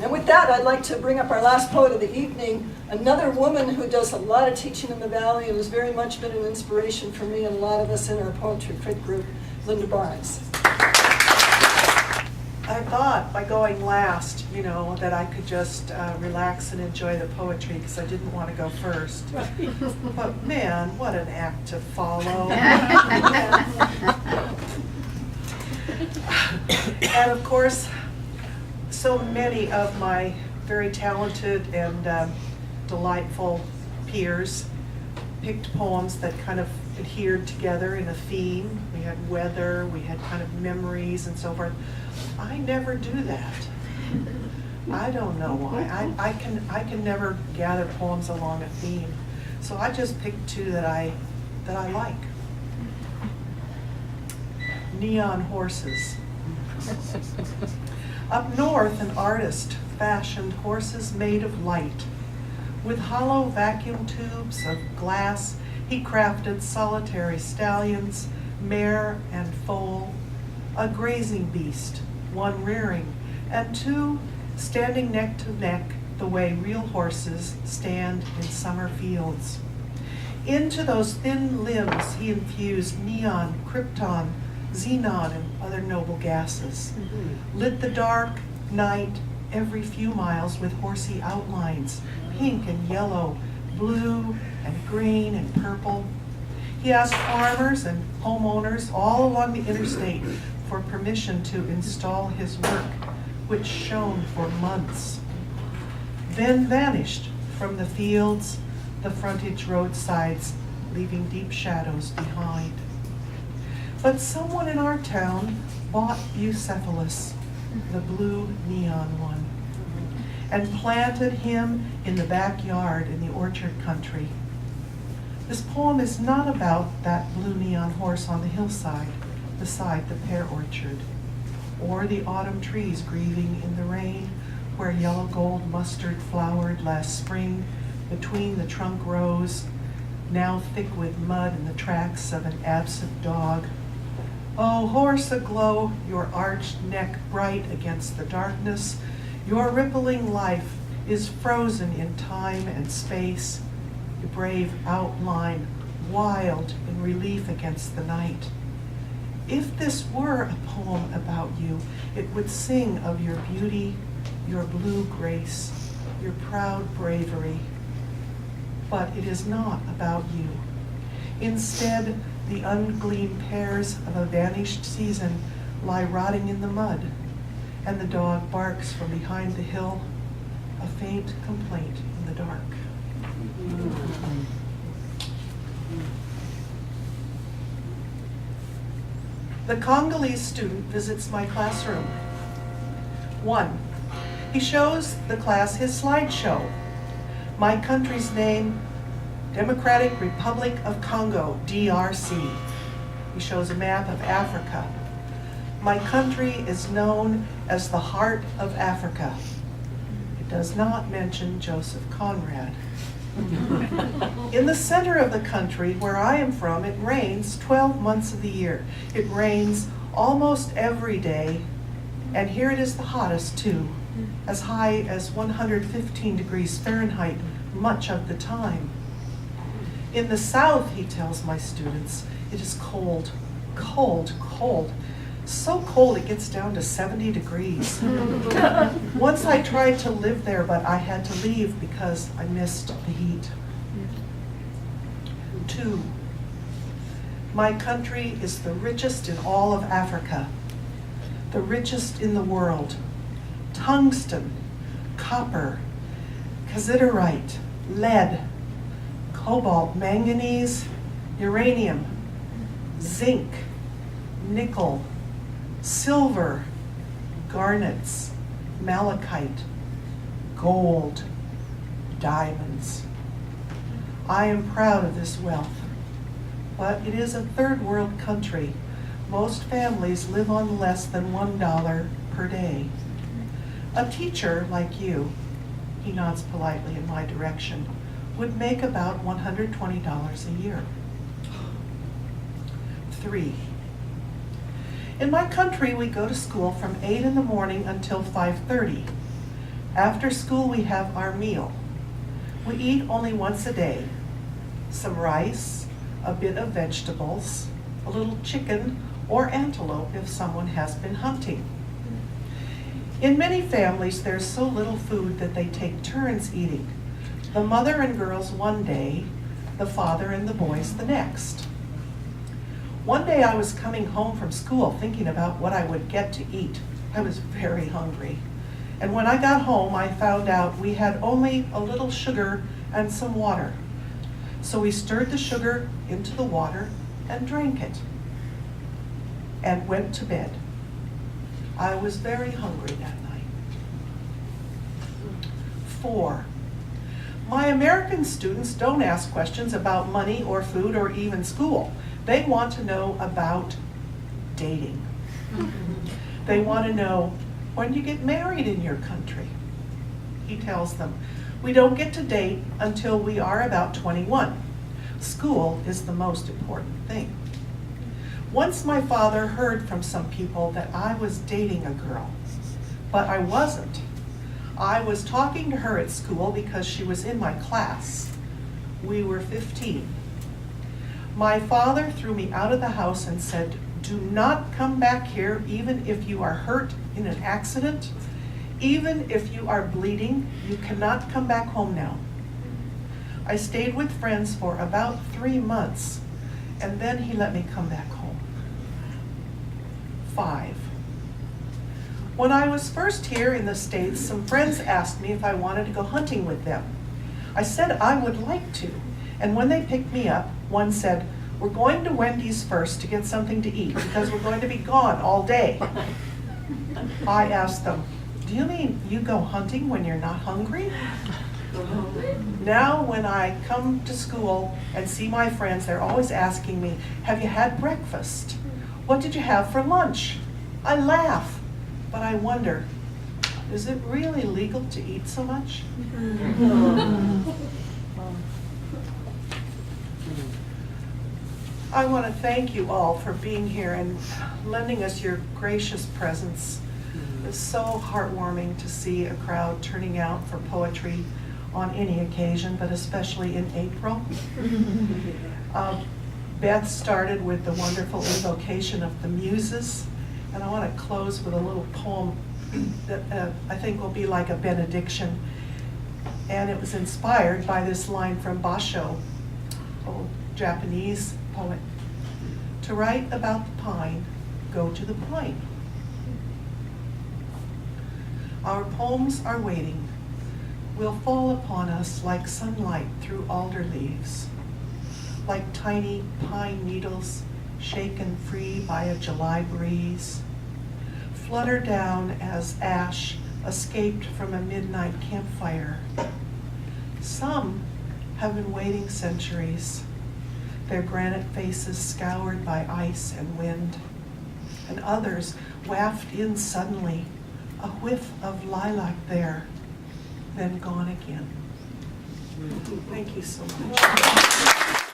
And with that, I'd like to bring up our last poet of the evening, another woman who does a lot of teaching in the Valley and has very much been an inspiration for me and a lot of us in our Poetry Crit group, Linda Barnes. I thought by going last, that I could just relax and enjoy the poetry because I didn't want to go first. But man, what an act to follow. And of course, so many of my very talented and delightful peers picked poems that kind of adhered together in a theme. We had weather, we had kind of memories and so forth. I never do that. I don't know why. I can never gather poems along a theme. So I just picked two that I like. Neon Horses. Up north, an artist fashioned horses made of light. With hollow vacuum tubes of glass, he crafted solitary stallions, mare and foal, a grazing beast, one rearing, and two standing neck to neck the way real horses stand in summer fields. Into those thin limbs he infused neon, krypton, xenon, and other noble gases. Lit the dark night every few miles with horsey outlines, pink and yellow, blue and green and purple. He asked farmers and homeowners all along the interstate for permission to install his work, which shone for months. Then vanished from the fields, the frontage roadsides, leaving deep shadows behind. But someone in our town bought Bucephalus, the blue neon one, and planted him in the backyard in the orchard country. This poem is not about that blue neon horse on the hillside beside the pear orchard, or the autumn trees grieving in the rain where yellow gold mustard flowered last spring between the trunk rows, now thick with mud and the tracks of an absent dog. Oh, horse aglow, your arched neck bright against the darkness, your rippling life is frozen in time and space, your brave outline wild in relief against the night. If this were a poem about you, it would sing of your beauty, your blue grace, your proud bravery. But it is not about you. Instead, the ungleaned pears of a vanished season lie rotting in the mud, and the dog barks from behind the hill, a faint complaint in the dark. The Congolese student visits my classroom. 1. He shows the class his slideshow. My country's name, Democratic Republic of Congo, DRC. He shows a map of Africa. My country is known as the heart of Africa. It does not mention Joseph Conrad. In the center of the country, where I am from, it rains 12 months of the year. It rains almost every day, and here it is the hottest too, as high as 115 degrees Fahrenheit much of the time. In the south, he tells my students, it is cold, cold, cold. So cold it gets down to 70 degrees. Once I tried to live there, but I had to leave because I missed the heat. 2. My country is the richest in all of Africa, the richest in the world. Tungsten, copper, cassiterite, lead, cobalt, manganese, uranium, zinc, nickel, silver, garnets, malachite, gold, diamonds. I am proud of this wealth, but it is a third world country. Most families live on less than $1 per day. A teacher like you, he nods politely in my direction, would make about $120 a year. 3. In my country, we go to school from 8 in the morning until 5:30. After school, we have our meal. We eat only once a day. Some rice, a bit of vegetables, a little chicken, or antelope if someone has been hunting. In many families, there's so little food that they take turns eating. The mother and girls one day, the father and the boys the next. One day I was coming home from school thinking about what I would get to eat. I was very hungry. And when I got home, I found out we had only a little sugar and some water. So we stirred the sugar into the water and drank it and went to bed. I was very hungry that night. 4, my American students don't ask questions about money or food or even school. They want to know about dating. They want to know, when do you get married in your country? He tells them, we don't get to date until we are about 21. School is the most important thing. Once my father heard from some people that I was dating a girl, but I wasn't. I was talking to her at school because she was in my class. We were 15. My father threw me out of the house and said, do not come back here even if you are hurt in an accident. Even if you are bleeding, you cannot come back home now. I stayed with friends for about 3 months, and then he let me come back home. 5, when I was first here in the States, some friends asked me if I wanted to go hunting with them. I said I would like to, and when they picked me up, one said, we're going to Wendy's first to get something to eat because we're going to be gone all day. I asked them, do you mean you go hunting when you're not hungry? Now when I come to school and see my friends, they're always asking me, have you had breakfast? What did you have for lunch? I laugh, but I wonder, is it really legal to eat so much? I want to thank you all for being here and lending us your gracious presence. It's so heartwarming to see a crowd turning out for poetry on any occasion, but especially in April. Beth started with the wonderful invocation of the Muses, and I want to close with a little poem that I think will be like a benediction. And it was inspired by this line from Basho, old Japanese poet. To write about the pine, go to the pine. Our poems are waiting, will fall upon us like sunlight through alder leaves, like tiny pine needles shaken free by a July breeze, flutter down as ash escaped from a midnight campfire. Some have been waiting centuries, their granite faces scoured by ice and wind, and others wafted in suddenly, a whiff of lilac there, then gone again. Thank you so much.